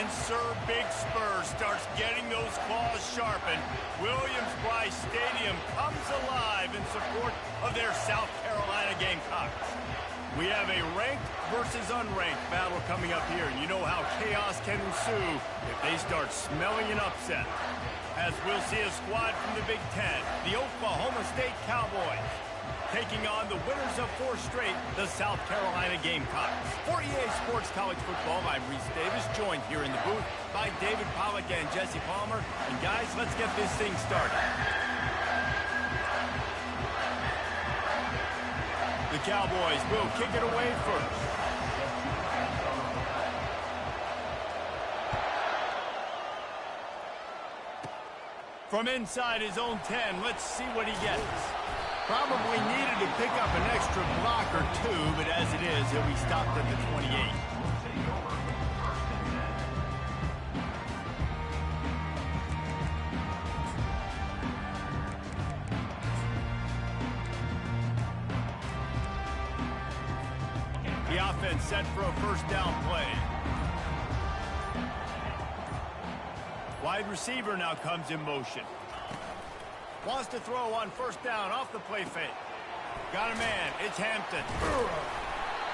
And Sir Big Spur starts getting those claws sharpened. Williams-Brice Stadium comes alive in support of their South Carolina Gamecocks. We have a ranked versus unranked battle coming up here, and you know how chaos can ensue if they start smelling an upset. As we'll see a squad from the Big Ten, the Oklahoma State Cowboys, taking on the winners of 4 straight, the South Carolina Gamecocks. For EA Sports College Football, I'm Reese Davis, joined here in the booth by David Pollack and Jesse Palmer. And guys, let's get this thing started. The Cowboys will kick it away first. From inside his own 10, let's see what he gets. Probably needed to pick up an extra block or 2, but as it is, he'll be stopped at the 28. The offense set for a first down play. Wide receiver now comes in motion. Wants to throw on first down off the play fake. Got a man. It's Hampton.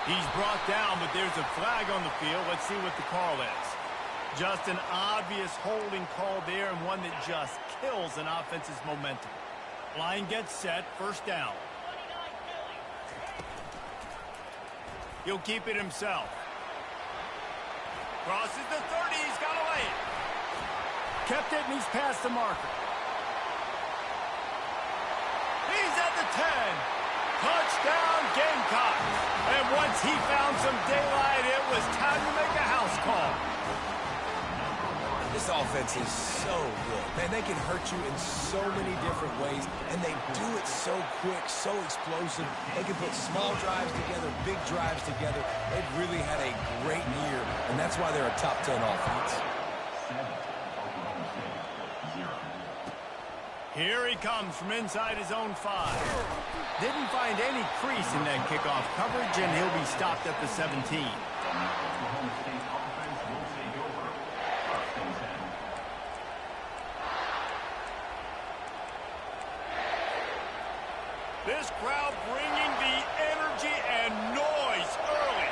He's brought down, but there's a flag on the field. Let's see what the call is. Just an obvious holding call there, and one that just kills an offense's momentum. Line gets set. First down. He'll keep it himself. Crosses the 30. He's got to lay it. Kept it, and he's past the marker. He's at the 10. Touchdown, Gamecocks. And once he found some daylight, it was time to make a house call. This offense is so good. Man, they can hurt you in so many different ways, and they do it so quick, so explosive. They can put small drives together, big drives together. They've really had a great year, and that's why they're a top 10 offense. Here he comes from inside his own 5. Didn't find any crease in that kickoff coverage, and he'll be stopped at the 17. This crowd bringing the energy and noise early.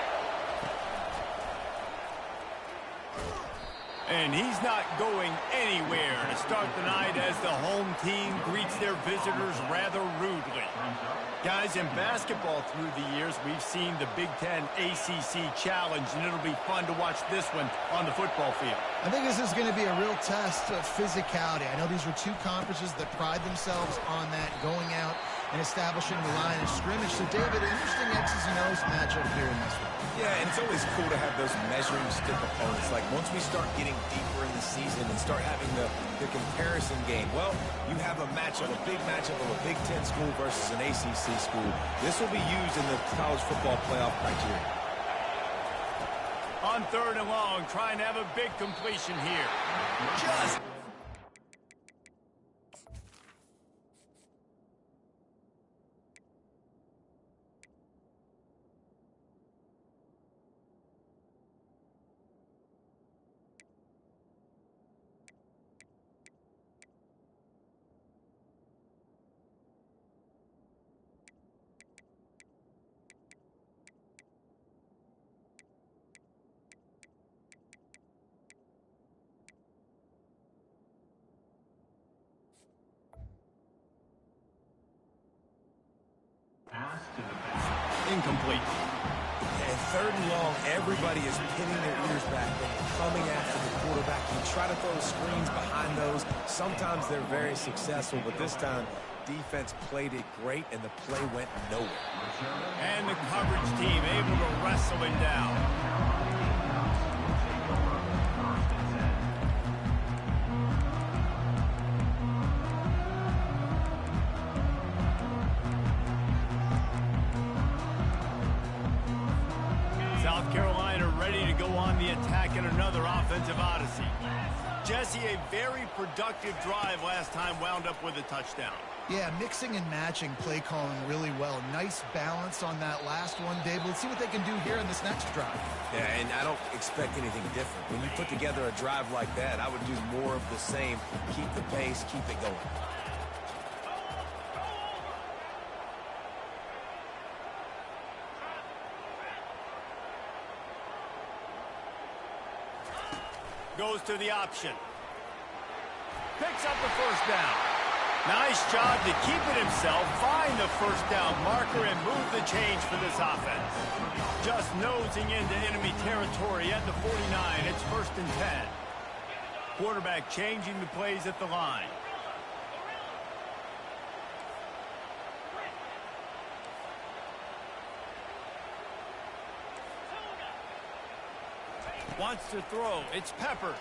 And he's not going anywhere to start the night as the home team greets their visitors rather rudely. Guys, in basketball through the years, we've seen the Big Ten ACC Challenge, and it'll be fun to watch this one on the football field. I think this is going to be a real test of physicality. I know these are 2 conferences that pride themselves on that, going out and establishing the line of scrimmage. So, David, interesting X's and O's matchup here in this one. Yeah, and it's always cool to have those measuring stick opponents. Like, once we start getting deeper in the season and start having the comparison game, well, you have a matchup, a big matchup of a Big Ten school versus an ACC school. This will be used in the college football playoff criteria. On 3rd and long, trying to have a big completion here. Just... incomplete. And 3rd and long, everybody is pinning their ears back and coming after the quarterback. You try to throw screens behind those. Sometimes they're very successful, but this time, defense played it great, and the play went nowhere. And the coverage team able to wrestle him down. South Carolina ready to go on the attack in another offensive odyssey. Jesse, a very productive drive last time wound up with a touchdown. Yeah, mixing and matching play calling really well. Nice balance on that last one, Dave. Let's see what they can do here in this next drive. Yeah, and I don't expect anything different. When you put together a drive like that, I would do more of the same. Keep the pace, keep it going. Goes to the option. Picks up the first down. Nice job to keep it himself, find the first down marker, and move the change for this offense. Just nosing into enemy territory at the 49. It's 1st and 10. Quarterback changing the plays at the line. Wants to throw. It's Peppers.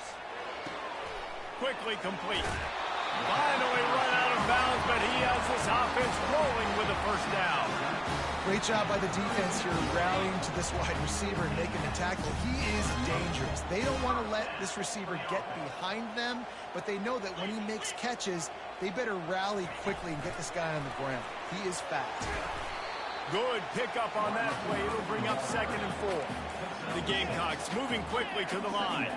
Quickly complete. Finally run out of bounds, but he has this offense rolling with a first down. Great job by the defense here, rallying to this wide receiver and making the tackle. He is dangerous. They don't want to let this receiver get behind them, but they know that when he makes catches, they better rally quickly and get this guy on the ground. He is fast. Good pickup on that play. It'll bring up 2nd and 4. The Gamecocks moving quickly to the line.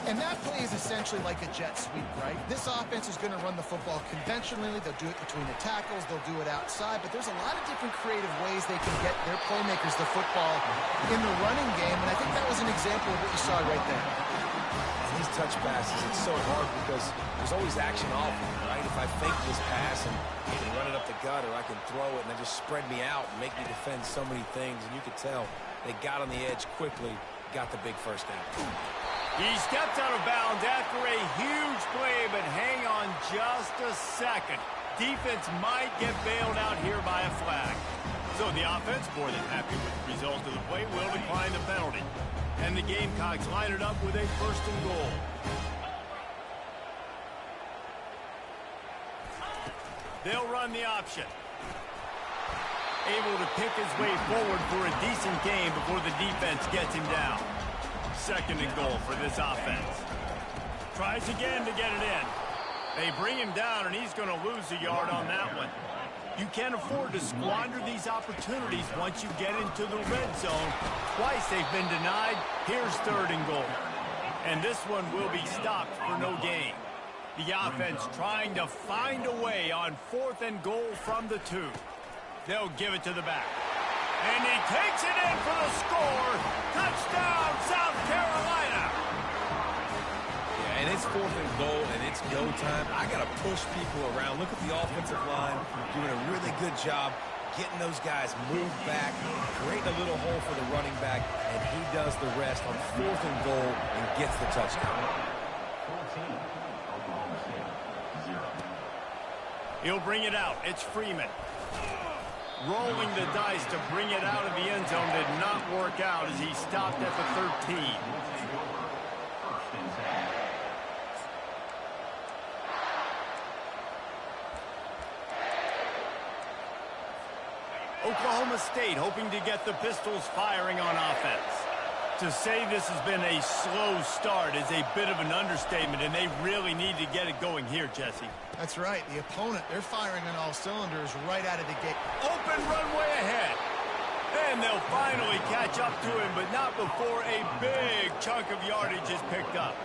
And that play is essentially like a jet sweep, right? This offense is going to run the football conventionally. They'll do it between the tackles. They'll do it outside. But there's a lot of different creative ways they can get their playmakers the football in the running game. And I think that was an example of what you saw right there. These touch passes, it's so hard because there's always action off them, right? If I fake this pass and I can run it up the gut, or I can throw it and they just spread me out and make me defend so many things. And you could tell they got on the edge quickly, got the big first down. He steps out of bounds after a huge play, but hang on just a second. Defense might get bailed out here by a flag. So the offense, more than happy with the result of the play, will decline the penalty. And the Gamecocks line it up with a 1st and goal. They'll run the option. Able to pick his way forward for a decent game before the defense gets him down. 2nd and goal for this offense. Tries again to get it in. They bring him down, and he's going to lose a yard on that one. You can't afford to squander these opportunities once you get into the red zone. Twice they've been denied. Here's 3rd and goal. And this one will be stopped for no gain. The offense trying to find a way on 4th and goal from the 2. They'll give it to the back. And he takes it in for the score. Touchdown, South Carolina. Yeah, and it's 4th and goal, and it's go time. I got to push people around. Look at the offensive line doing a really good job getting those guys moved back, creating a little hole for the running back, and he does the rest on 4th and goal and gets the touchdown. He'll bring it out. It's Freeman. Rolling the dice to bring it out of the end zone did not work out as he stopped at the 13. Oklahoma State hoping to get the Pistols firing on offense. To say this has been a slow start is a bit of an understatement, and they really need to get it going here, Jesse. That's right. The opponent, they're firing on all cylinders right out of the gate. Open runway ahead. And they'll finally catch up to him, but not before a big chunk of yardage is picked up.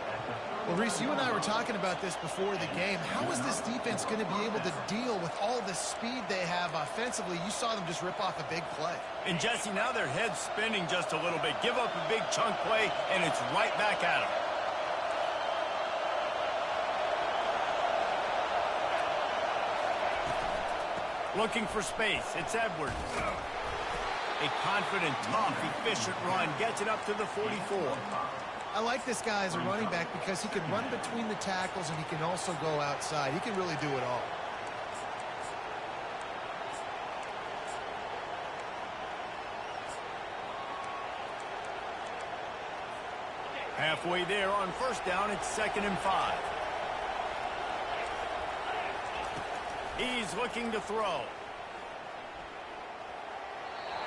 Well, Reese, you and I were talking about this before the game. How is this defense going to be able to deal with all the speed they have offensively? You saw them just rip off a big play. And, Jesse, now their head's spinning just a little bit. Give up a big chunk play, and it's right back at them. Looking for space. It's Edwards. A confident, tough, efficient run gets it up to the 44. I like this guy as a running back because he can run between the tackles and he can also go outside. He can really do it all. Halfway there on 1st down, it's 2nd and 5. He's looking to throw.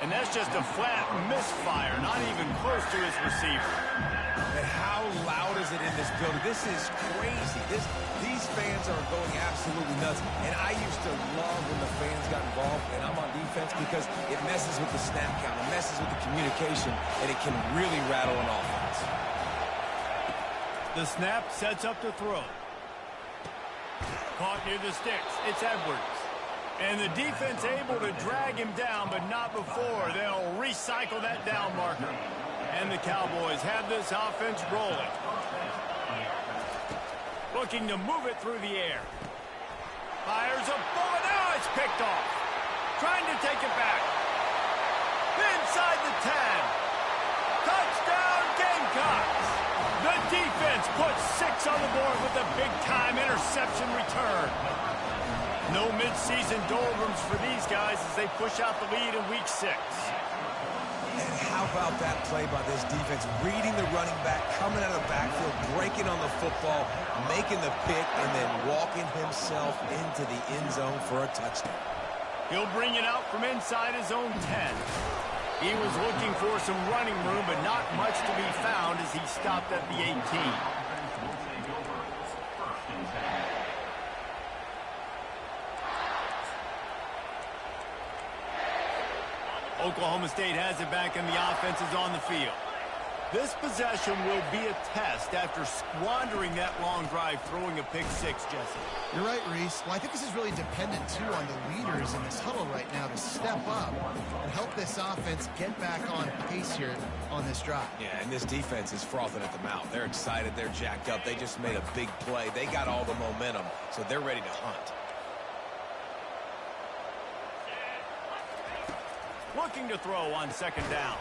And that's just a flat misfire, not even close to his receiver. And how loud is it in this building? This is crazy. These fans are going absolutely nuts. And I used to love when the fans got involved, and I'm on defense, because it messes with the snap count, it messes with the communication, and it can really rattle an offense. The snap sets up the throw. Caught near the sticks. It's Edwards. And the defense able to drag him down, but not before. They'll recycle that down marker. And the Cowboys have this offense rolling. Looking to move it through the air. Fires a bullet. Now it's picked off. Trying to take it back. Inside the 10. Touchdown, Gamecocks. The defense puts 6 on the board with a big-time interception return. No mid-season doldrums for these guys as they push out the lead in Week 6. And how about that play by this defense? Reading the running back, coming out of the backfield, breaking on the football, making the pick, and then walking himself into the end zone for a touchdown. He'll bring it out from inside his own 10. He was looking for some running room, but not much to be found as he stopped at the 18. Oklahoma State has it back and the offense is on the field. This possession will be a test after squandering that long drive, throwing a pick 6, Jesse. You're right, Reese. Well, I think this is really dependent, too, on the leaders in this huddle right now to step up and help this offense get back on pace here on this drive. Yeah, and this defense is frothing at the mouth. They're excited. They're jacked up. They just made a big play. They got all the momentum, so they're ready to hunt. Looking to throw on second down.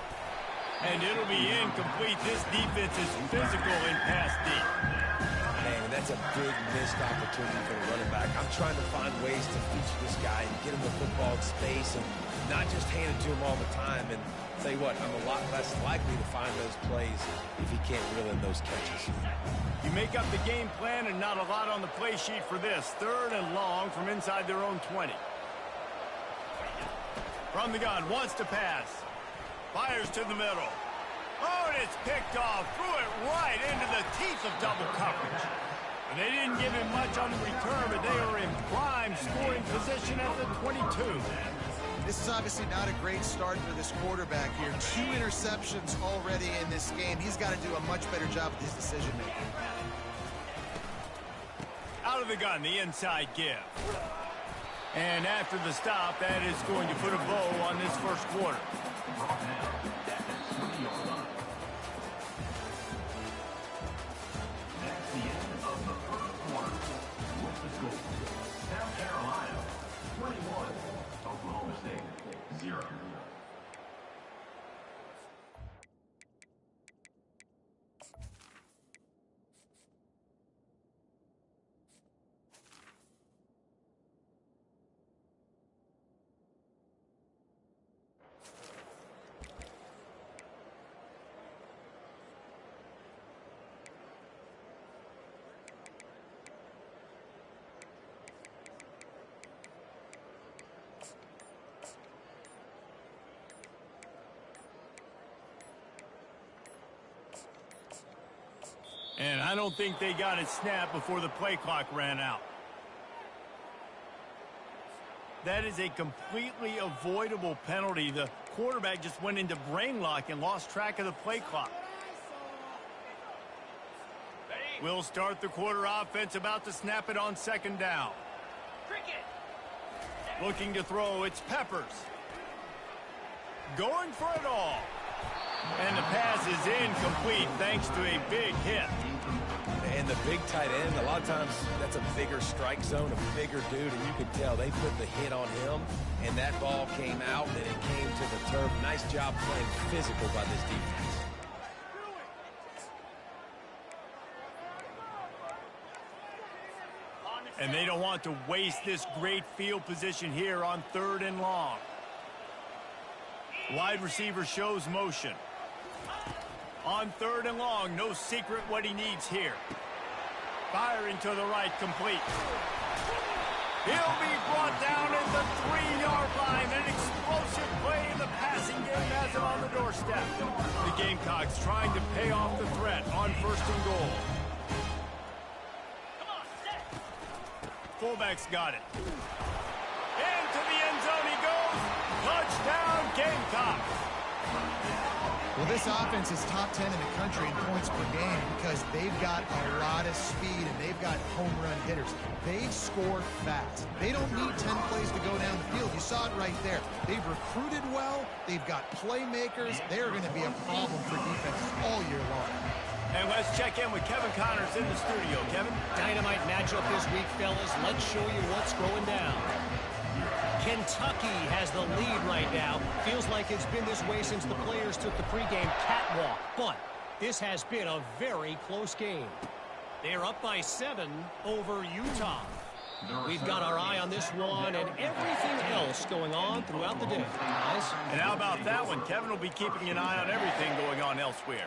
And it'll be incomplete. This defense is physical in pass deep. Man, that's a big missed opportunity for the running back. I'm trying to find ways to feature this guy and get him the football in space and not just hand it to him all the time. And tell you what, I'm a lot less likely to find those plays if he can't reel in those catches. You make up the game plan and not a lot on the play sheet for this. 3rd and long from inside their own 20. From the gun, wants to pass. Fires to the middle. Oh, and it's picked off. Threw it right into the teeth of double coverage. And they didn't give him much on the return, but they are in prime scoring position at the 22. This is obviously not a great start for this quarterback here. 2 interceptions already in this game. He's got to do a much better job with his decision-making. Out of the gun, the inside give. And after the stop, that is going to put a bow on this first quarter. South Carolina, 21. Oklahoma State, 0. And I don't think they got it snapped before the play clock ran out. That is a completely avoidable penalty. The quarterback just went into brain lock and lost track of the play clock. We'll start the quarter offense, about to snap it on second down. Looking to throw, it's Peppers. Going for it all. And the pass is incomplete thanks to a big hit. And the big tight end, a lot of times that's a bigger strike zone, a bigger dude, and you can tell they put the hit on him, and that ball came out, and it came to the turf. Nice job playing physical by this defense. And they don't want to waste this great field position here on 3rd and long. Wide receiver shows motion. On 3rd and long, no secret what he needs here. Firing to the right, complete. He'll be brought down at the 3-yard line. An explosive play in the passing game has him on the doorstep. The Gamecocks trying to pay off the threat on 1st and goal. Fullback's got it. Into the end zone he goes. Touchdown, Gamecocks. Well, this offense is top 10 in the country in points per game because they've got a lot of speed and they've got home run hitters. They score fast. They don't need 10 plays to go down the field. You saw it right there. They've recruited well. They've got playmakers. They're going to be a problem for defenses all year long. And let's check in with Kevin Connors in the studio. Kevin? Dynamite matchup this week, fellas. Let's show you what's going down. Kentucky has the lead right now. Feels like it's been this way since the players took the pregame catwalk. But this has been a very close game. They're up by 7 over Utah. We've got our eye on this one and everything else going on throughout the day, guys. And how about that one? Kevin will be keeping an eye on everything going on elsewhere.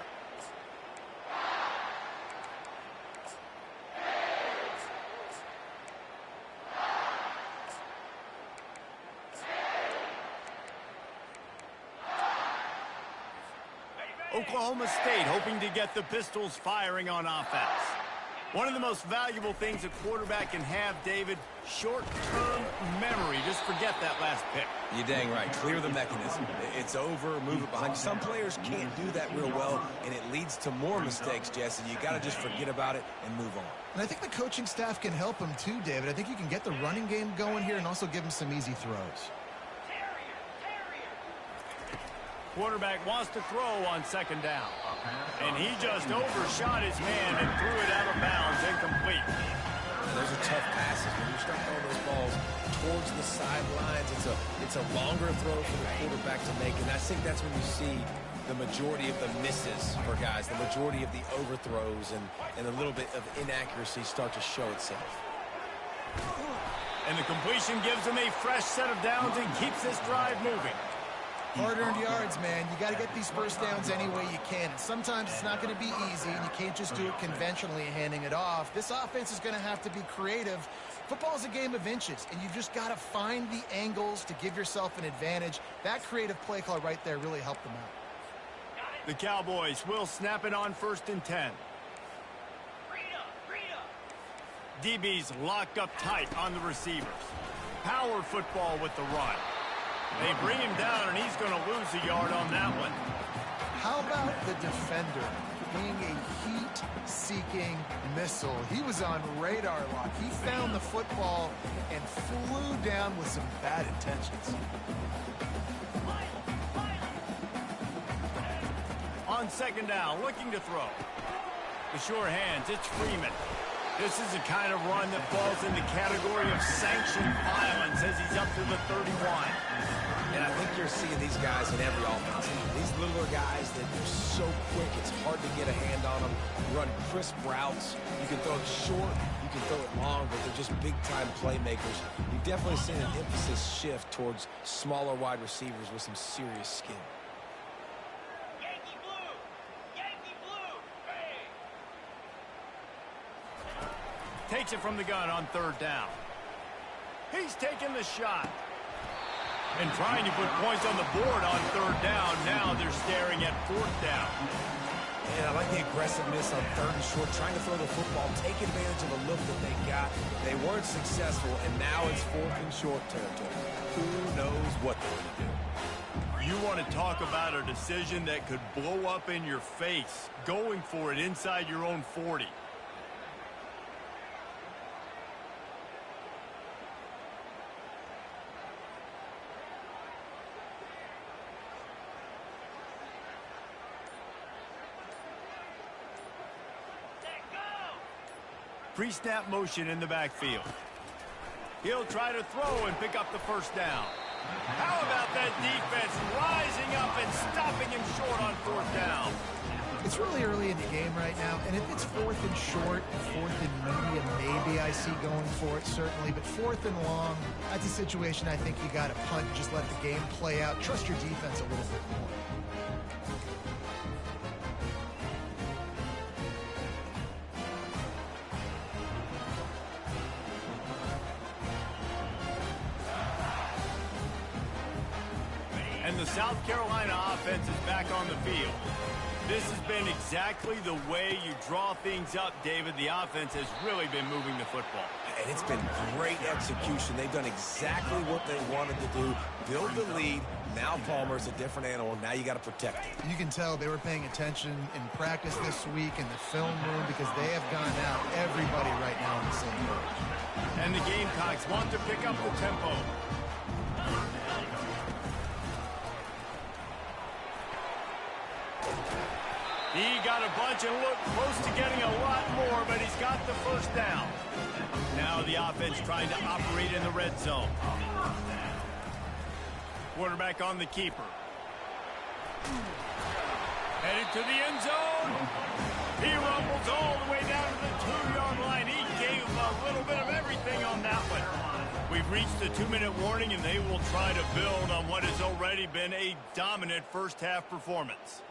Oklahoma State hoping to get the Pistols firing on offense. One of the most valuable things a quarterback can have, David, short-term memory. Just forget that last pick. You're dang right. Clear the mechanism. It's over, move it behind you. Some players can't do that real well, and it leads to more mistakes, Jesse. You got to just forget about it and move on. And I think the coaching staff can help him too, David. I think you can get the running game going here and also give him some easy throws. Quarterback wants to throw on 2nd down. And he just overshot his man and threw it out of bounds, incomplete. Those are tough passes. When you start throwing those balls towards the sidelines, it's a longer throw for the quarterback to make. And I think that's when you see the majority of the misses for guys, the majority of the overthrows and a little bit of inaccuracy start to show itself. And the completion gives him a fresh set of downs and keeps this drive moving. Hard-earned yards, man. You got to get these first downs any way you can. And sometimes it's not going to be easy, and you can't just do it conventionally handing it off. This offense is going to have to be creative. Football is a game of inches, and you've just got to find the angles to give yourself an advantage. That creative play call right there really helped them out. The Cowboys will snap it on 1st and 10. DB's locked up tight on the receivers. Power football with the run. They bring him down, and he's going to lose a yard on that one. How about the defender being a heat-seeking missile? He was on radar lock. He found the football and flew down with some bad intentions. On 2nd down, looking to throw. The sure hands, it's Freeman. This is the kind of run that falls in the category of sanctioned violence as he's up to the 31. And I think you're seeing these guys in every offense. These littler guys that are so quick, it's hard to get a hand on them. Run crisp routes. You can throw it short, you can throw it long, but they're just big-time playmakers. You've definitely seen an emphasis shift towards smaller wide receivers with some serious skill. Takes it from the gun on 3rd down. He's taking the shot. And trying to put points on the board on 3rd down. Now they're staring at 4th down. And I like the aggressiveness on 3rd and short, trying to throw the football, take advantage of the look that they got. They weren't successful, and now it's 4th and short territory. Who knows what they're going to do? You want to talk about a decision that could blow up in your face, going for it inside your own 40. Pre-snap motion in the backfield. He'll try to throw and pick up the 1st down. How about that defense rising up and stopping him short on 4th down? It's really early in the game right now, and if it's 4th and short, 4th and medium, maybe I see going for it, certainly. But 4th and long, that's a situation I think you got to punt, just let the game play out. Trust your defense a little bit more. And the South Carolina offense is back on the field. This has been exactly the way you draw things up, David. The offense has really been moving the football. And it's been great execution. They've done exactly what they wanted to do. Build the lead. Now Palmer's a different animal. Now you got to protect it. You can tell they were paying attention in practice this week in the film room because they have gone out, everybody right now on the same page. And the Gamecocks want to pick up the tempo. He got a bunch and looked close to getting a lot more, but he's got the first down. Now the offense trying to operate in the red zone. Quarterback on the keeper. Headed to the end zone. He rumbles all the way down to the 2-yard line. He gave a little bit of everything on that one. We've reached the 2-minute warning, and they will try to build on what has already been a dominant first-half performance.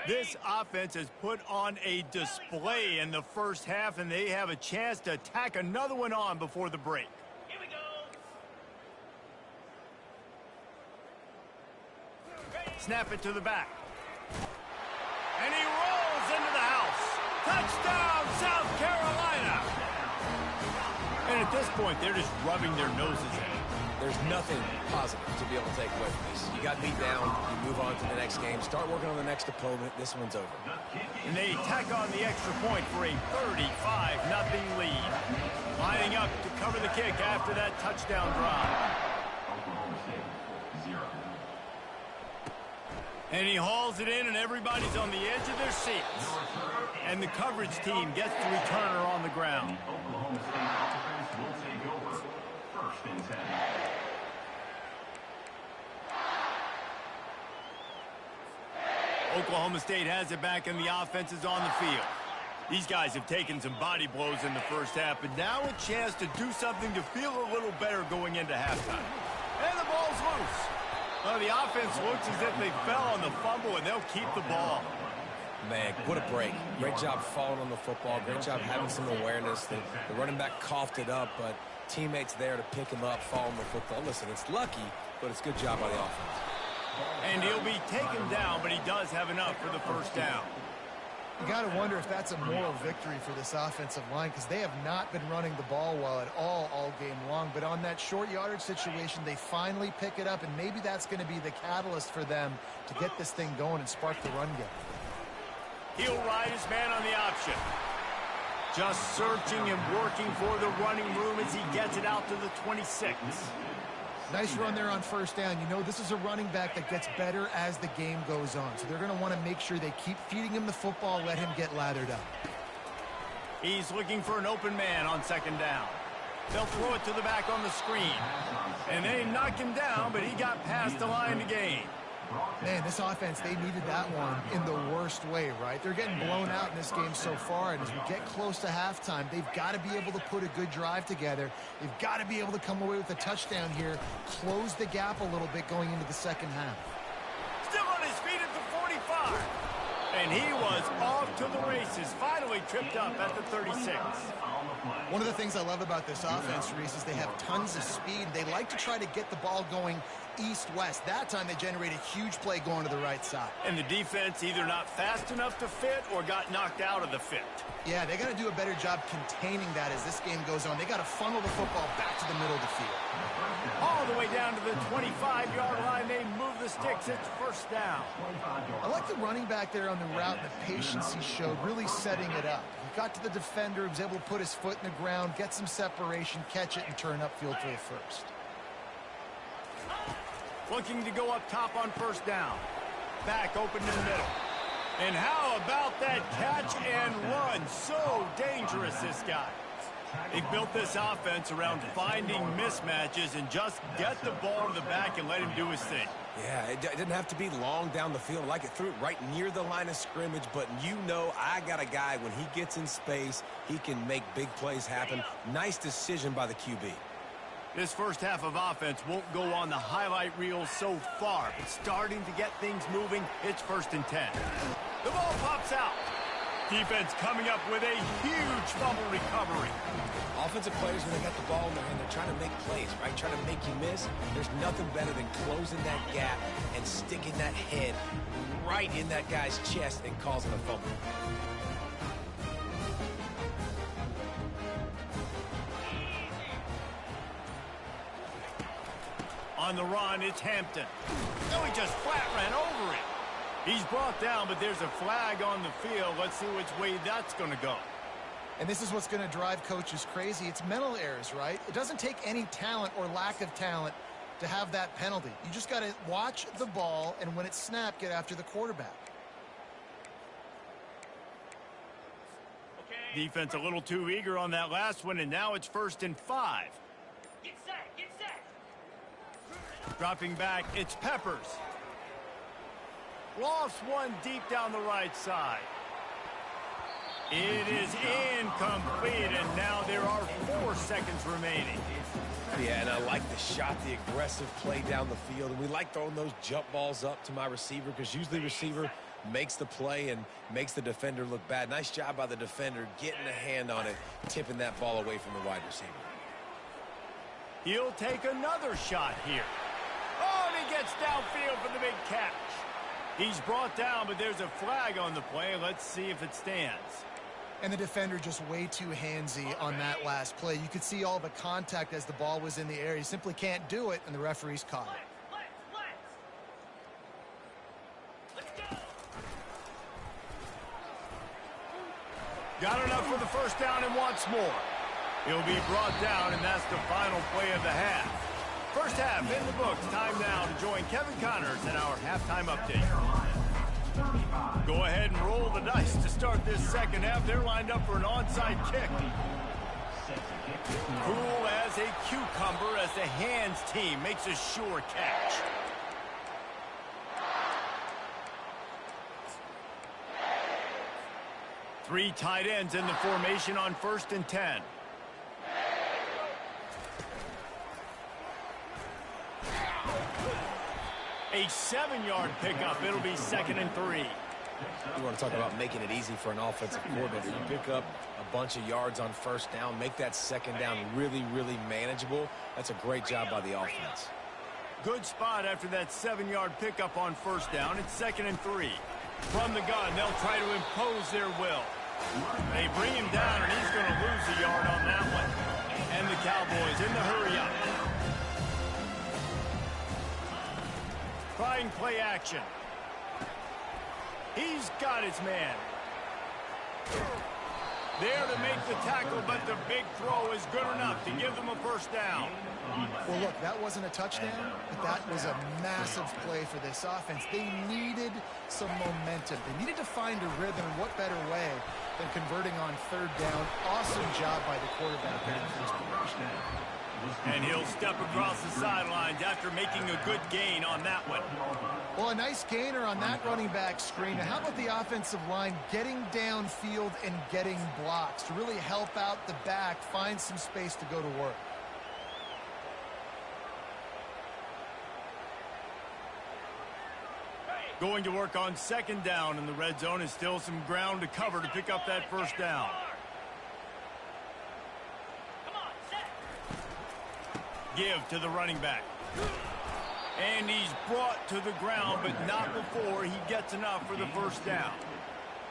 This offense has put on a display in the first half, and they have a chance to tack another one on before the break. Here we go. Snap it to the back. And he rolls into the house. Touchdown, South Carolina! And at this point, they're just rubbing their noses in it. There's nothing positive to be able to take away from this. You got beat down, you move on to the next game, start working on the next opponent. This one's over. And they tack on the extra point for a 35-0 lead. Lining up to cover the kick after that touchdown drive. And he hauls it in, and everybody's on the edge of their seats. And the coverage team gets the returner on the ground. Oklahoma State offense will take over. First and 10. Oklahoma State has it back, and the offense is on the field. These guys have taken some body blows in the first half, but now a chance to do something to feel a little better going into halftime. And the ball's loose. Well, the offense looks as if they fell on the fumble, and they'll keep the ball. Man, what a break. Great job falling on the football. Great job having some awareness. The running back coughed it up, but teammates there to pick him up, fall on the football. Listen, it's lucky, but it's good job by the offense. And he'll be taken down, but he does have enough for the first down. You got to wonder if that's a moral victory for this offensive line because they have not been running the ball well at all game long. But on that short yardage situation, they finally pick it up, and maybe that's going to be the catalyst for them to get this thing going and spark the run game. He'll ride his man on the option. Just searching and working for the running room as he gets it out to the 26. Nice run there on first down. You know, this is a running back that gets better as the game goes on. So they're going to want to make sure they keep feeding him the football, let him get lathered up. He's looking for an open man on second down. They'll throw it to the back on the screen. And they knock him down, but he got past the line to gain. Man, this offense, they needed that one in the worst way, right? They're getting blown out in this game so far, and as we get close to halftime, they've got to be able to put a good drive together. They've got to be able to come away with a touchdown here, close the gap a little bit going into the second half. Still on his feet at the 45. And he was off to the races, finally tripped up at the 36. One of the things I love about this offense, Reese, is they have tons of speed. They like to try to get the ball going east-west. That time they generate a huge play going to the right side. And the defense either not fast enough to fit or got knocked out of the fit. Yeah, they got to do a better job containing that as this game goes on. They got to funnel the football back to the middle of the field. All the way down to the 25-yard line. They move the sticks. It's first down. I like the running back there on the route and the patience he showed, really setting it up. He got to the defender, he was able to put his foot in the ground, get some separation, catch it, and turn upfield for the first. Looking to go up top on first down. Back open in the middle. And how about that catch and run? So dangerous, this guy. They built this offense around finding mismatches and just get the ball to the back and let him do his thing. Yeah, it didn't have to be long down the field. Like it threw it right near the line of scrimmage, but you know I got a guy, when he gets in space, he can make big plays happen. Nice decision by the QB. This first half of offense won't go on the highlight reel so far, but starting to get things moving. It's 1st and 10. The ball pops out. Defense coming up with a huge fumble recovery. Offensive players, when they got the ball in their hand, they're trying to make plays, right? Trying to make you miss. There's nothing better than closing that gap and sticking that head right in that guy's chest and causing a fumble. On the run, it's Hampton. No, he just flat ran over it. He's brought down, but there's a flag on the field. Let's see which way that's going to go. And this is what's going to drive coaches crazy. It's mental errors, right? It doesn't take any talent or lack of talent to have that penalty. You just got to watch the ball, and when it's snapped, get after the quarterback. Okay. Defense a little too eager on that last one, and now it's 1st and 5. Get set, get set. Dropping back, it's Peppers. Lost one deep down the right side. It is incomplete, and now there are 4 seconds remaining. Yeah, and I like the shot, the aggressive play down the field. And we like throwing those jump balls up to my receiver because usually receiver makes the play and makes the defender look bad. Nice job by the defender getting a hand on it, tipping that ball away from the wide receiver. He'll take another shot here. Oh, and he gets downfield for the big catch. He's brought down, but there's a flag on the play. Let's see if it stands. And the defender just way too handsy on that last play. You could see all the contact as the ball was in the air. He simply can't do it, and the referee's caught it. Let's go. Got enough for the 1st down and wants more. He'll be brought down, and that's the final play of the half. First half in the books. Time now to join Kevin Connors in our halftime update. Go ahead and roll the dice to start this second half. They're lined up for an onside kick. Cool as a cucumber as the hands team makes a sure catch. Three tight ends in the formation on 1st and 10. A 7-yard pickup. It'll be 2nd and 3. You want to talk about making it easy for an offensive coordinator. You pick up a bunch of yards on 1st down, make that 2nd down really, really manageable. That's a great job by the offense. Good spot after that 7-yard pickup on 1st down. It's 2nd and 3. From the gun, they'll try to impose their will. They bring him down, and he's going to lose a yard on that one. And the Cowboys in the hurry-up. Trying play action. He's got his man. There to make the tackle, but the big throw is good enough to give them a 1st down. Well, look, that wasn't a touchdown, but that was a massive play for this offense. They needed some momentum. They needed to find a rhythm. What better way than converting on 3rd down? Awesome job by the quarterback there in the first quarter. And he'll step across the sidelines after making a good gain on that one. Well, a nice gainer on that running back screen. Now, how about the offensive line getting downfield and getting blocks to really help out the back, find some space to go to work? Going to work on 2nd down in the red zone is still some ground to cover to pick up that 1st down. Give to the running back. And he's brought to the ground, but not before he gets enough for the 1st down.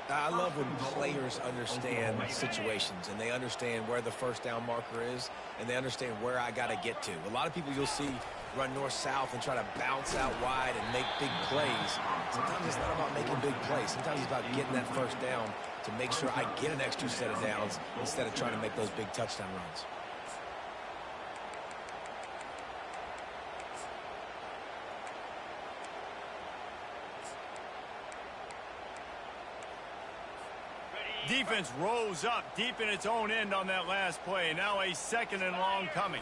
I love when players understand situations and they understand where the 1st down marker is and they understand where I got to get to. A lot of people you'll see run north-south and try to bounce out wide and make big plays. Sometimes it's not about making big plays. Sometimes it's about getting that 1st down to make sure I get an extra set of downs instead of trying to make those big touchdown runs. Defense rose up deep in its own end on that last play. Now a 2nd and long coming.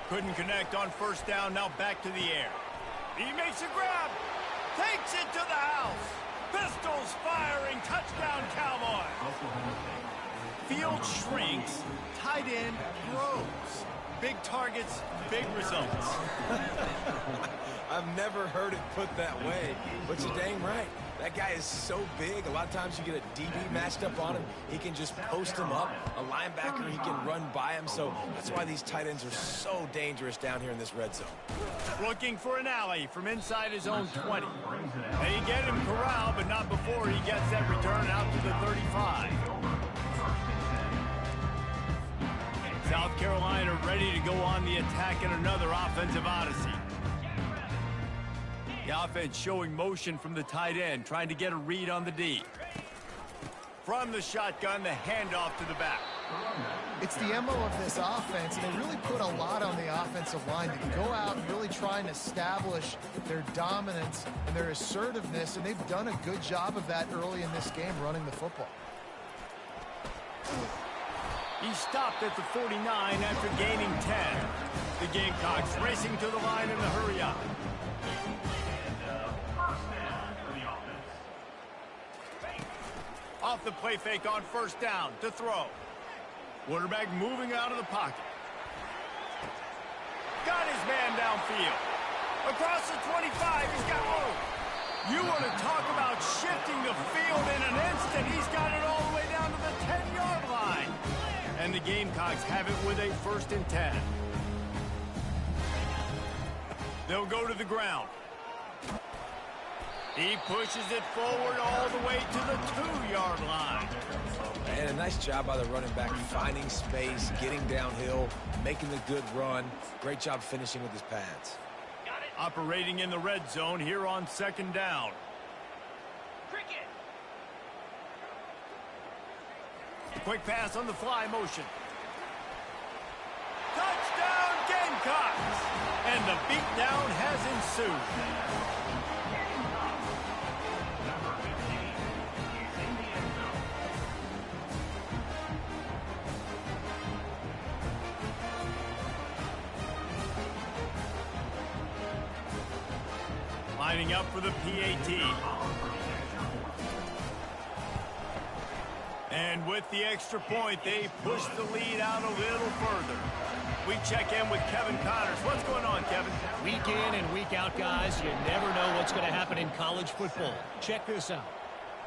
Couldn't connect on 1st down. Now back to the air. He makes a grab. Takes it to the house. Pistols firing. Touchdown, Cowboys. Field shrinks. Tight end throws. Big targets, big results. I've never heard it put that way, but you're dang right. That guy is so big. A lot of times you get a DB matched up on him. He can just post him up. A linebacker, he can run by him. So that's why these tight ends are so dangerous down here in this red zone. Looking for an alley from inside his own 20. They get him corralled, but not before he gets that return out to the 35. South Carolina ready to go on the attack in another offensive odyssey. The offense showing motion from the tight end, trying to get a read on the D. From the shotgun, the handoff to the back. It's the MO of this offense, and they really put a lot on the offensive line to go out and really try and establish their dominance and their assertiveness, and they've done a good job of that early in this game, running the football. He stopped at the 49 after gaining 10. The Gamecocks racing to the line in a hurry up. Off the play fake on first down to throw. Quarterback moving out of the pocket. Got his man downfield. Across the 25, he's got room. You want to talk about shifting the field in an instant. He's got it all the way down to the 10-yard line. And the Gamecocks have it with a 1st and 10. They'll go to the ground. He pushes it forward all the way to the 2-yard line. And a nice job by the running back, finding space, getting downhill, making the good run. Great job finishing with his pads. Operating in the red zone here on 2nd down. Cricket. Quick pass on the fly motion. Touchdown Gamecocks! And the beatdown has ensued. Lining up for the PAT. And with the extra point, they push the lead out a little further. We check in with Kevin Connors. What's going on, Kevin? Week in and week out, guys, you never know what's going to happen in college football. Check this out.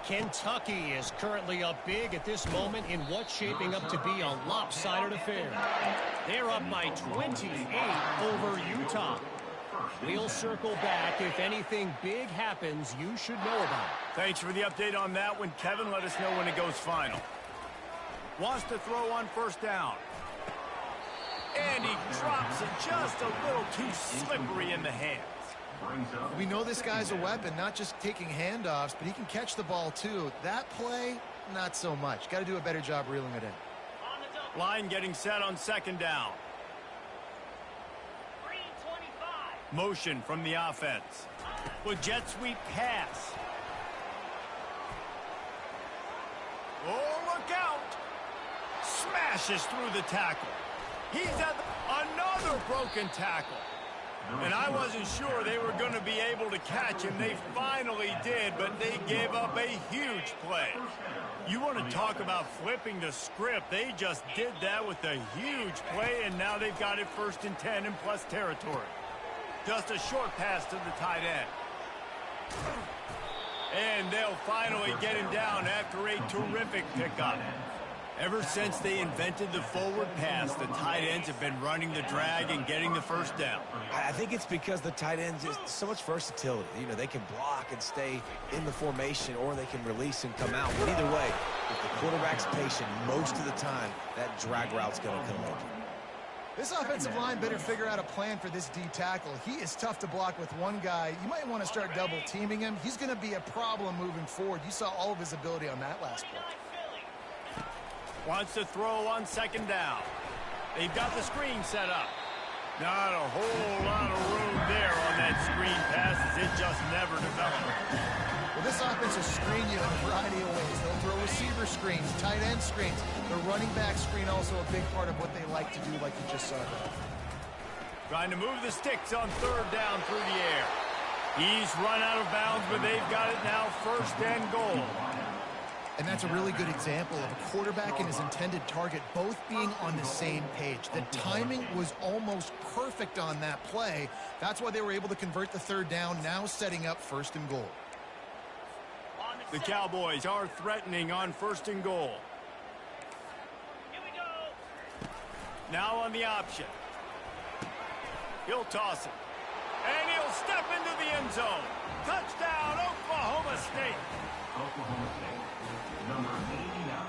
Kentucky is currently up big at this moment in what's shaping up to be a lopsided affair. They're up by 28 over Utah. We'll circle back. If anything big happens, you should know about it. Thanks for the update on that one, Kevin. Let us know when it goes final. Wants to throw on first down. And he drops it just a little too slippery in the hands. We know this guy's a weapon, not just taking handoffs, but he can catch the ball too. That play, not so much. Got to do a better job reeling it in. Line getting set on 2nd down. Motion from the offense. With jet sweep pass. Oh, look out! Smashes through the tackle. He's at another broken tackle. And I wasn't sure they were going to be able to catch him. They finally did, but they gave up a huge play. You want to talk about flipping the script. They just did that with a huge play, and now they've got it 1st and 10 in plus territory. Just a short pass to the tight end. And they'll finally get him down after a terrific pickup. Ever since they invented the forward pass, the tight ends have been running the drag and getting the 1st down. I think it's because the tight ends just so much versatility. You know, they can block and stay in the formation, or they can release and come out. But either way, if the quarterback's patient most of the time, that drag route's going to come open. This offensive line better figure out a plan for this D tackle. He is tough to block with one guy. You might want to start double teaming him. He's going to be a problem moving forward. You saw all of his ability on that last play. Wants to throw on 2nd down. They've got the screen set up. Not a whole lot of room there on that screen pass, as it just never developed. Well, this offense will screen you in a variety of ways. They'll throw receiver screens, tight end screens. The running back screen also a big part of what they like to do, like you just saw there. Trying to move the sticks on 3rd down through the air. He's run out of bounds, but they've got it now 1st and goal. And that's a really good example of a quarterback and his intended target both being on the same page. The timing was almost perfect on that play. That's why they were able to convert the third down, now setting up 1st and goal. The Cowboys are threatening on 1st and goal. Here we go. Now on the option. He'll toss it. And he'll step into the end zone. Touchdown, Oklahoma State. Oklahoma State, number 89,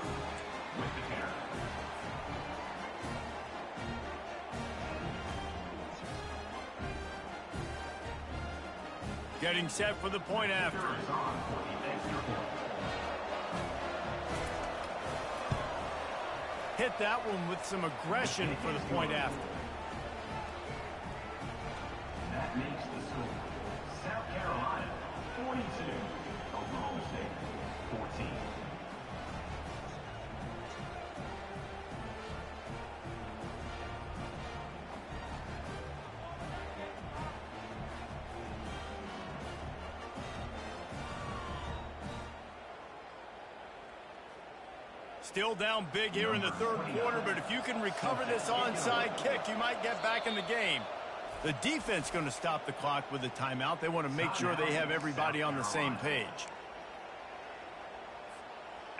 with the carry. Getting set for the point after. Third is on for the extra point. Hit that one with some aggression for the point after. That makes the score. South Carolina, 42. Oklahoma State, 14. Still down big here in the 3rd quarter, but if you can recover this onside kick, you might get back in the game. The defense going to stop the clock with a timeout. They want to make sure they have everybody on the same page.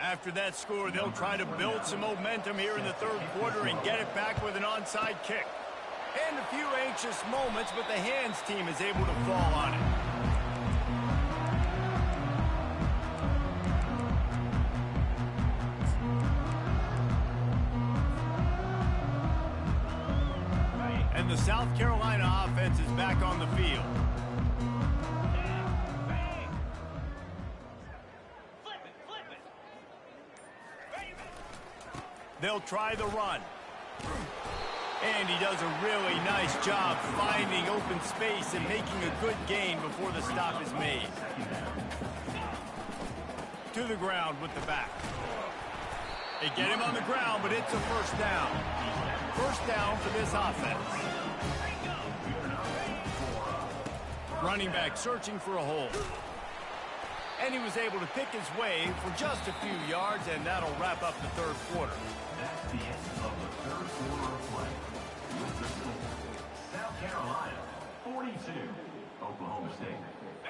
After that score, they'll try to build some momentum here in the 3rd quarter and get it back with an onside kick. And a few anxious moments, but the hands team is able to fall on it. And the South Carolina offense is back on the field. Flip it. Ready. They'll try the run. And he does a really nice job finding open space and making a good gain before the stop is made. To the ground with the back. They get him on the ground, but it's a 1st down. 1st down for this offense. Running back searching for a hole. And he was able to pick his way for just a few yards, and that'll wrap up the 3rd quarter. That's the end of the 3rd quarter of play. With the score, South Carolina, 42. Oklahoma State,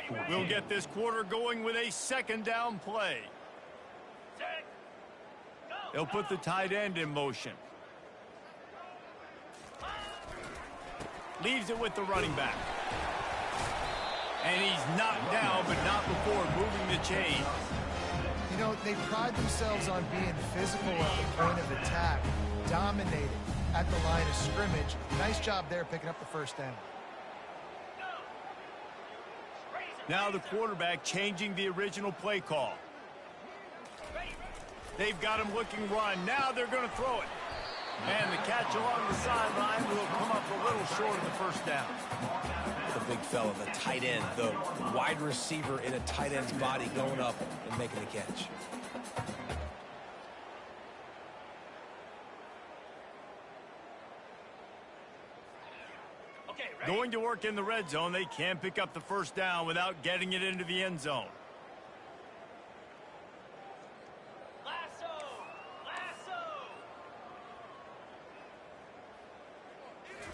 14. We'll get this quarter going with a 2nd down play. Set. Go. They'll put the tight end in motion. Leaves it with the running back. And he's knocked down, but not before moving the chains. You know, they pride themselves on being physical at the point of attack, dominating at the line of scrimmage. Nice job there picking up the 1st down. Now the quarterback changing the original play call. They've got him looking run. Now they're going to throw it. And the catch along the sideline will come up a little short of the 1st down. The big fella, the tight end, the wide receiver in a tight end's body going up and making the catch. Okay, ready. Going to work in the red zone. They can't pick up the 1st down without getting it into the end zone. Lasso.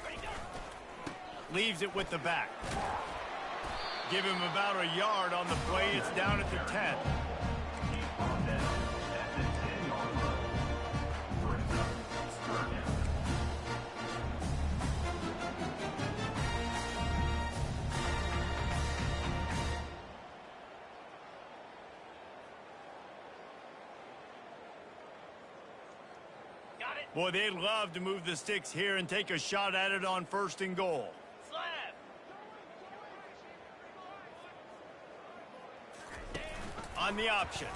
Ready, go. Leaves it with the back. Give him about a yard on the play. It's down at the 10. Got it. Boy, they'd love to move the sticks here and take a shot at it on 1st and goal. Slap. On the option.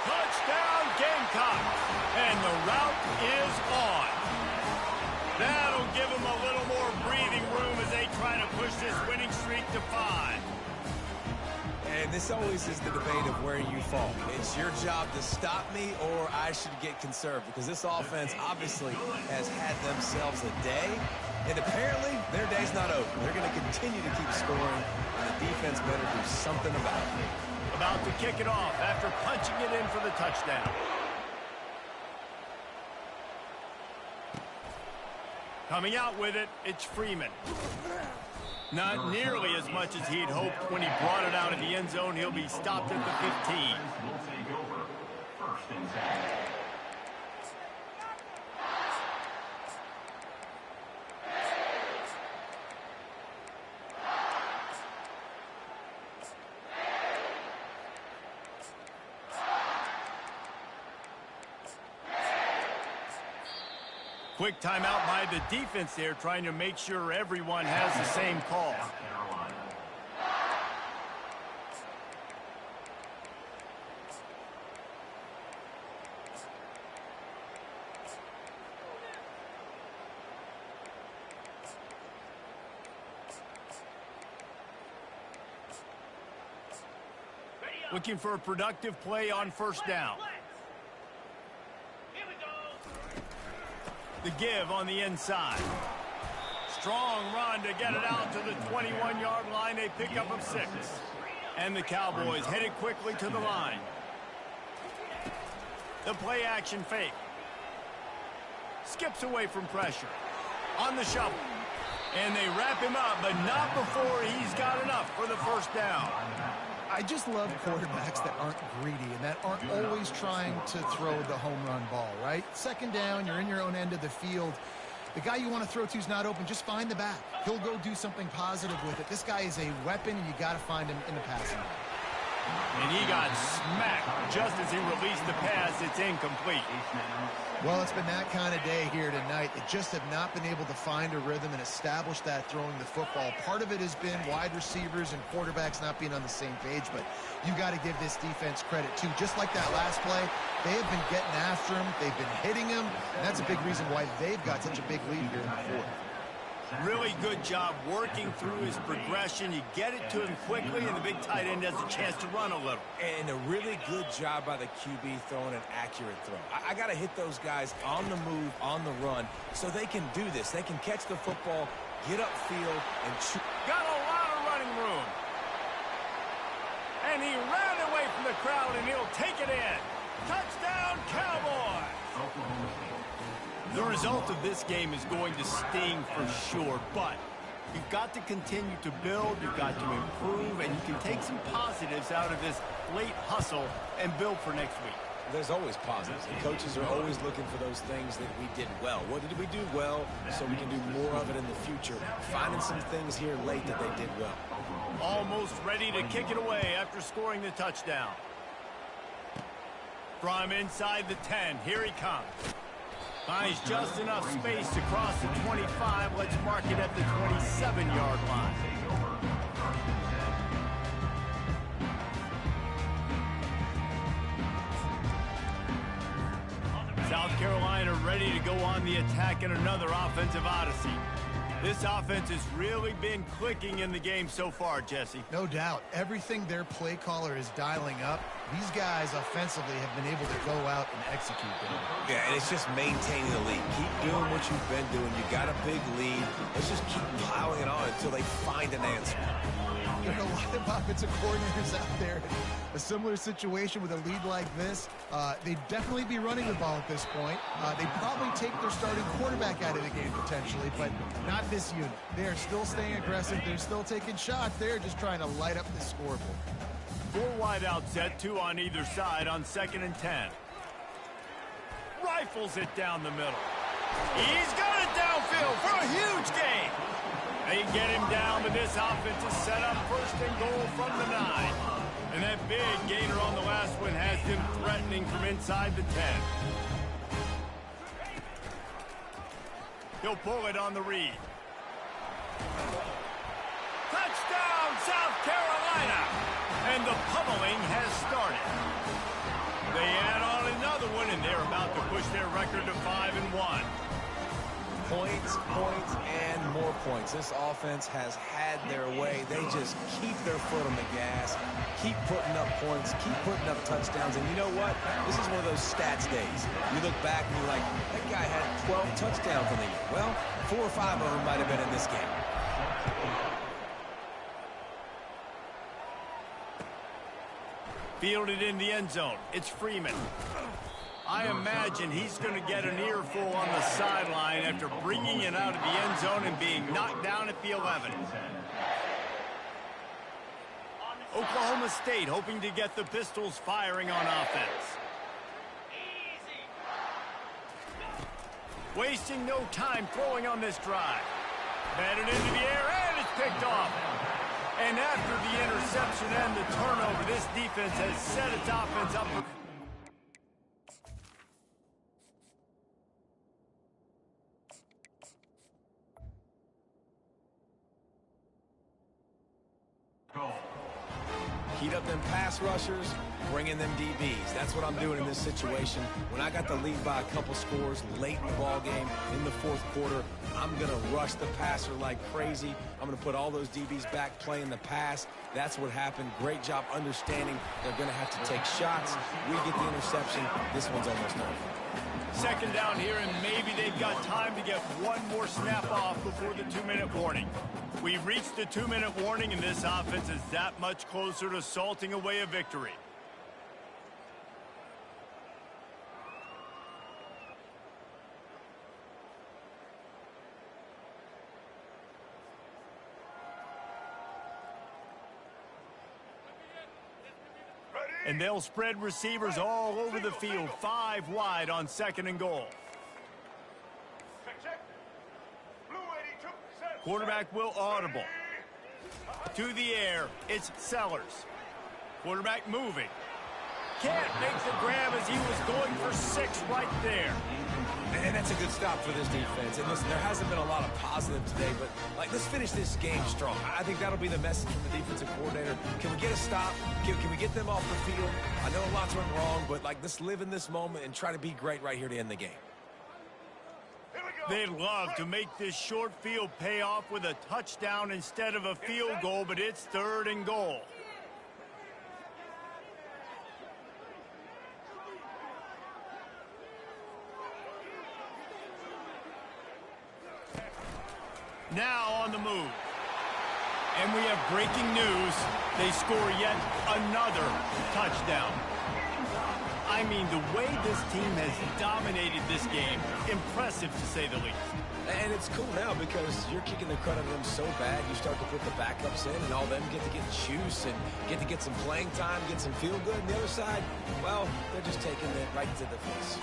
Touchdown, Gamecocks! And the route is on. That'll give them a little more breathing room as they try to push this winning streak to 5. And this always is the debate of where you fall. It's your job to stop me, or I should get conserved, because this offense obviously has had themselves a day, and apparently their day's not over. They're going to continue to keep scoring, and the defense better do something about it. about to kick it off after punching it in for the touchdown. Coming out with it, it's Freeman. Not nearly as much as he'd hoped when he brought it out of the end zone. He'll be stopped at the 15. Will take over. First and 10. Quick timeout by the defense there, trying to make sure everyone has the same call. South Carolina. Looking for a productive play on first down. Here we go. The give on the inside. Strong run to get it out to the 21-yard line. A pickup of 6. And the Cowboys headed quickly to the line. The play action fake. Skips away from pressure. On the shovel. And they wrap him up, but not before he's got enough for the first down. I just love quarterbacks that aren't greedy and that aren't always trying to throw the home run ball, right? Second down, you're in your own end of the field. The guy you want to throw to is not open. Just find the back. He'll go do something positive with it. This guy is a weapon, and you got to find him in the passing game. And he got smacked just as he released the pass. It's incomplete. Well, it's been that kind of day here tonight. They just have not been able to find a rhythm and establish that throwing the football. Part of it has been wide receivers and quarterbacks not being on the same page, but you got to give this defense credit, too. Just like that last play, they have been getting after him. They've been hitting him, and that's a big reason why they've got such a big lead here in the fourth. Really good job working through his progression. You get it to him quickly, and the big tight end has a chance to run a little. And a really good job by the QB throwing an accurate throw. I got to hit those guys on the move, on the run, so they can do this. They can catch the football, get upfield, and shoot. Got a lot of running room. And he ran away from the crowd, and he'll take it in. Touchdown, Cowboys! Oklahoma State. The result of this game is going to sting for sure, but you've got to continue to build, you've got to improve, and you can take some positives out of this late hustle and build for next week. There's always positives, and coaches are always looking for those things that we did well. What did we do well so we can do more of it in the future? Finding some things here late that they did well. Almost ready to kick it away after scoring the touchdown. From inside the 10, here he comes. Finds just enough space to cross the 25. Let's mark it at the 27-yard line. South Carolina ready to go on the attack in another offensive odyssey. This offense has really been clicking in the game so far, Jesse. No doubt. Everything their play caller is dialing up, these guys offensively have been able to go out and execute them. Yeah, and it's just maintaining the lead. Keep doing what you've been doing. You got a big lead. Let's just keep plowing it on until they find an answer. There are a lot of offensive coordinators out there. A similar situation with a lead like this, they'd definitely be running the ball at this point. They'd probably take their starting quarterback out of the game potentially, but not this unit. They are still staying aggressive. They're still taking shots. They're just trying to light up the scoreboard. 4 wide out set, 2 on either side on 2nd and 10. Rifles it down the middle. He's got it downfield for a huge gain. They get him down, but this offense is set up 1st and goal from the 9. And that big gainer on the last one has him threatening from inside the 10. He'll pull it on the read. Touchdown, South Carolina! And the pummeling has started. They add on another one, and they're about to push their record to 5-1. Points, points, and more points. This offense has had their way. They just keep their foot on the gas, keep putting up points, keep putting up touchdowns. And you know what? This is one of those stats days. You look back and you're like, that guy had 12 touchdowns in the year. Well, 4 or 5 of them might have been in this game. Fielded in the end zone. It's Freeman. I imagine he's going to get an earful on the sideline after bringing it out of the end zone and being knocked down at the 11. Oklahoma State hoping to get the Pistols firing on offense. Wasting no time throwing on this drive. Batted into the air, and it's picked off. And after the interception and the turnover, this defense has set its offense up for... Heat up them pass rushers, bring in them DBs. That's what I'm doing in this situation. When I got the lead by a couple scores late in the ball game, in the fourth quarter, I'm going to rush the passer like crazy. I'm going to put all those DBs back playing the pass. That's what happened. Great job understanding they're going to have to take shots. We get the interception. This one's almost over. Second down here, and maybe they've got time to get one more snap off before the 2-minute warning. We've reached the 2-minute warning, and this offense is that much closer to salting away a victory. And they'll spread receivers all over the field, 5 wide on 2nd and goal. Quarterback will audible. To the air, it's Sellers. Quarterback moving. Can't make the grab as he was going for 6 right there. And that's a good stop for this defense. And listen, there hasn't been a lot of positive today, but let's finish this game strong. I think that'll be the message from the defensive coordinator. Can we get a stop? Can we get them off the field? I know lots went wrong, but let's live in this moment and try to be great right here to end the game. They'd love to make this short field pay off with a touchdown instead of a field goal, but it's 3rd and goal. Now on the move. And we have breaking news. They score yet another touchdown. I mean, the way this team has dominated this game, impressive to say the least. And it's cool now because you're kicking the crud out of them so bad, you start to put the backups in, and all them get to get juice and get to get some playing time, get some feel good. And the other side, well, they're just taking it right to the face.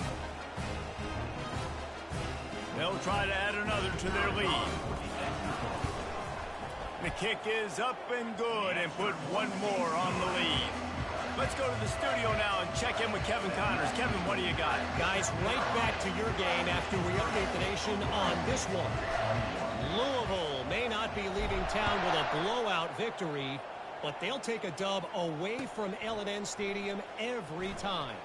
They'll try to add another to their lead. The kick is up and good and put one more on the lead. Let's go to the studio now and check in with Kevin Connors. Kevin, what do you got? Guys, right back to your game after we update the nation on this one. Louisville may not be leaving town with a blowout victory, but they'll take a dub away from L&N Stadium every time.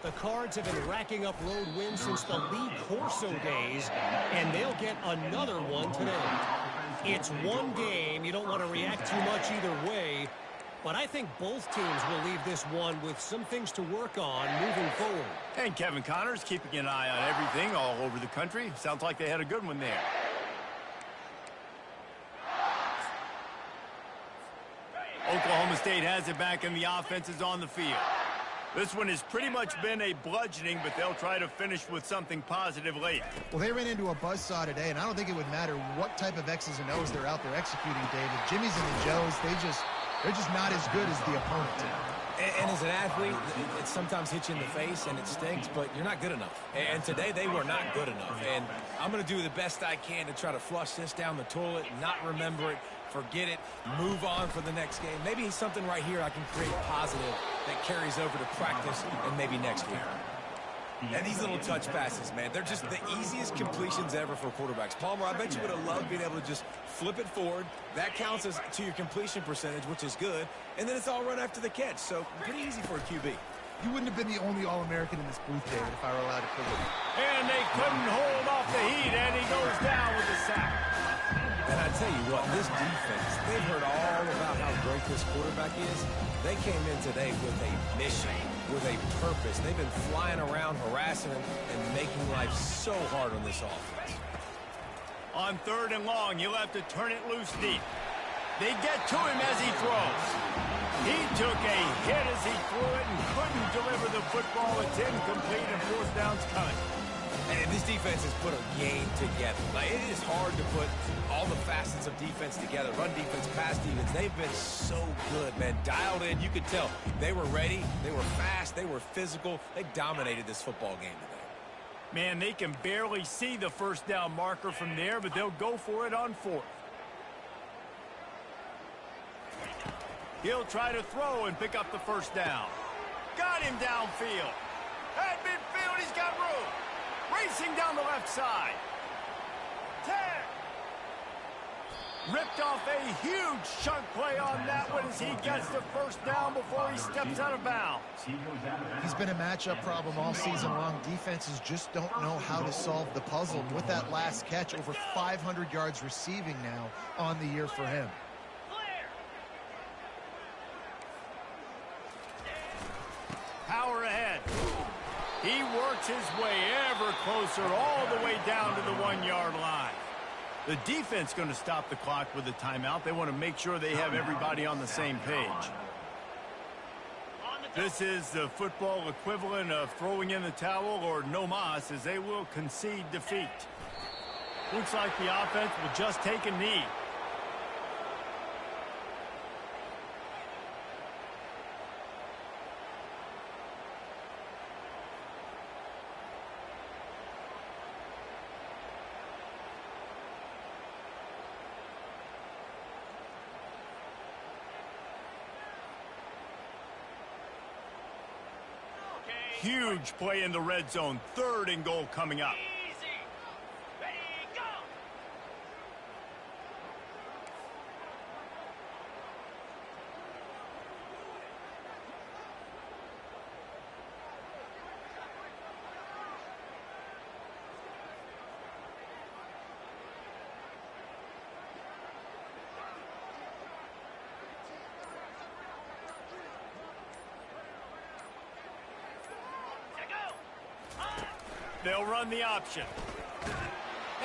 The Cards have been racking up road wins since the Lee Corso days, and they'll get another one today. It's one game. You don't want to react too much either way, but I think both teams will leave this one with some things to work on moving forward. And Kevin Connors keeping an eye on everything all over the country. Sounds like they had a good one there. Oklahoma State has it back, and the offense is on the field. This one has pretty much been a bludgeoning, but they'll try to finish with something positive late. Well, they ran into a buzzsaw today, and I don't think it would matter what type of X's and O's they're out there executing, David. Jimmy's and the Joes, they're just not as good as the opponent today. And as an athlete, it sometimes hits you in the face, and it stinks, but you're not good enough. And today, they were not good enough. And I'm going to do the best I can to try to flush this down the toilet, not remember it, forget it, move on for the next game. Maybe something right here I can create positive that carries over to practice and maybe next week. And these little touch passes, man, they're just the easiest completions ever for quarterbacks. Palmer, I bet you would have loved being able to just flip it forward. That counts as to your completion percentage, which is good. And then it's all run after the catch. So pretty easy for a QB. You wouldn't have been the only All-American in this booth, David, if I were allowed to put it. And they couldn't hold off the heat, and he goes down with the sack. And I tell you what, this defense, they've heard all about how great this quarterback is. They came in today with a mission, with a purpose. They've been flying around, harassing him, and making life so hard on this offense. On 3rd and long, he'll have to turn it loose deep. They get to him as he throws. He took a hit as he threw it and couldn't deliver the football. It's incomplete and fourth down's coming. And this defense has put a game together. Like, it is hard to put all the facets of defense together. Run defense, pass defense. They've been so good, man. Dialed in. You could tell they were ready. They were fast. They were physical. They dominated this football game today. Man, they can barely see the first down marker from there, but they'll go for it on fourth. He'll try to throw and pick up the first down. Got him downfield. At midfield, he's got room. Racing down the left side. 10. Ripped off a huge chunk play on that one as he gets the first down before he steps out of bounds. He's been a matchup problem all season long. Defenses just don't know how to solve the puzzle. And with that last catch, over 500 yards receiving now on the year for him. Power ahead. He works his way ever closer all the way down to the 1-yard line. The defense going to stop the clock with a timeout. They want to make sure they have everybody on the same page. This is the football equivalent of throwing in the towel or no mas, as they will concede defeat. Looks like the offense will just take a knee. Huge play in the red zone. 3rd and goal coming up. Easy. Ready, go. They'll run the option.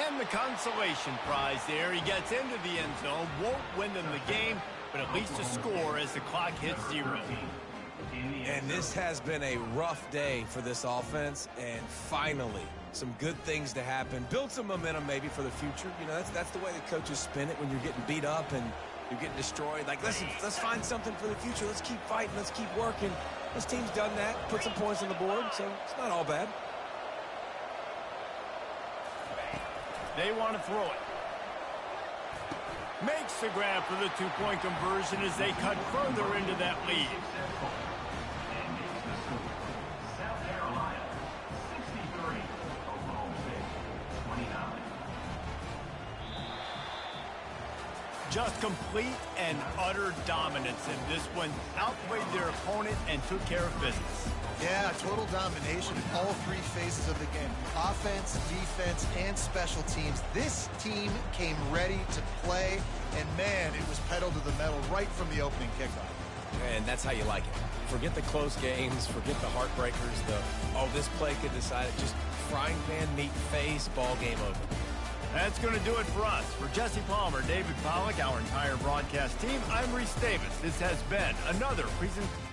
And the consolation prize there. He gets into the end zone. Won't win them the game, but at least a score as the clock hits 0. And this has been a rough day for this offense, and finally some good things to happen. Build some momentum maybe for the future. You know, that's the way the coaches spin it when you're getting beat up and you're getting destroyed. Like, let's find something for the future. Let's keep fighting. Let's keep working. This team's done that, put some points on the board, so it's not all bad. They want to throw it. Makes the grab for the 2-point conversion as they cut further into that lead. South Carolina, 63. Oklahoma State, 29. Just complete and utter dominance in this one. Outplayed their opponent and took care of business. Yeah, total domination in all 3 phases of the game. Offense, defense, and special teams. This team came ready to play, and man, it was pedal to the metal right from the opening kickoff. And that's how you like it. Forget the close games, forget the heartbreakers, this play could decide it. Just frying pan meat face, ball game over. That's going to do it for us. For Jesse Palmer, David Pollack, our entire broadcast team, I'm Reese Davis. This has been another presentation.